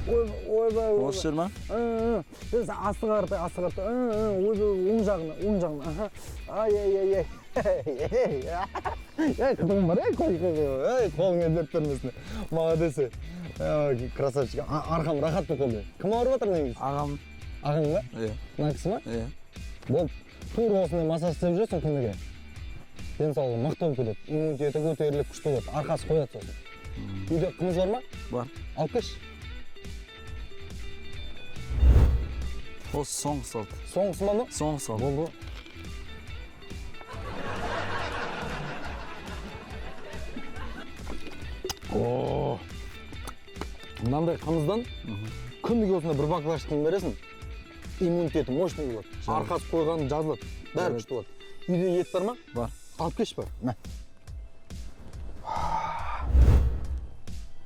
ойбай. Осы жер ма? Сіз асты қарты. Ойбай, оң жағына. Ай. Қытығым бар, қой. Қолыңа дерт бермесіне. Молодец. Красавчик. Арқам рахат бұл қолды. Кім ауырып отыр негіз? Ағам. Ағаң ба? Иә. Мына кісі ма? Иә. Бол, тур осындай массаж істеп жүрсің күніге. Денсаулығы мықты болып кетеді. Иммунитеті көтеріліп күшті болады. Арқасы қояды сосын. Үйде қымыз бар ма? Бар. Алып келші. Осы соңғы салды. Соңғысы ма? Соңғы салды. Болды. Мынандай қымыздан күніге осында бір баклажканы бересің. Иммунитеті мощный болады. Арқасы қойғаны жазылады. Бәрі күшті болады. Үйде ет бар ма? Бар. Алып келші бар. Мә.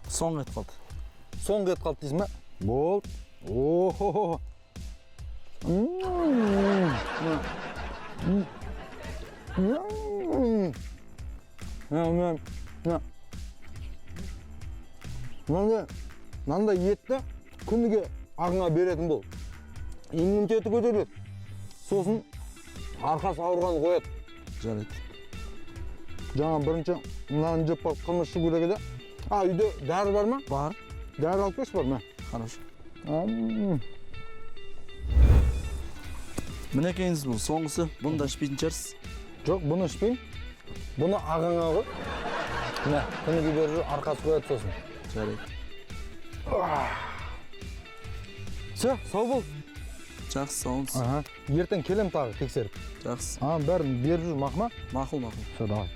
Соңғы ет қалды. Соңғы ет қалды дейсің ма? Болды. О-хо-хо. Мынандай етті күніге ағыңа беретін бол. Иммунитеті көтеріледі. Сосын арқасы ауырғаны қояды. Жарайды. Жаңа бірінші мынаны жеп қалып қымыз ішу керек еді. Үйде дәрі бар ма? Бар. Дәрі алып келші бар ма? Хорошо. Мінекейіңіз бұл соңғысы. Бұны да ішпейтін шығарсыз. Жоқ, бұны ішпеймін. Бұны ағаңа ғой. Мә, күніге беріп жүр, арқасы қояды сосын. Жарайды. Все, сау бол. Жақсы, сауыңыз. Ертең келем тағы тексеріп. Жақсы. Бәрін беріп жүр, мақұл ма? Мақұл. Все, давай.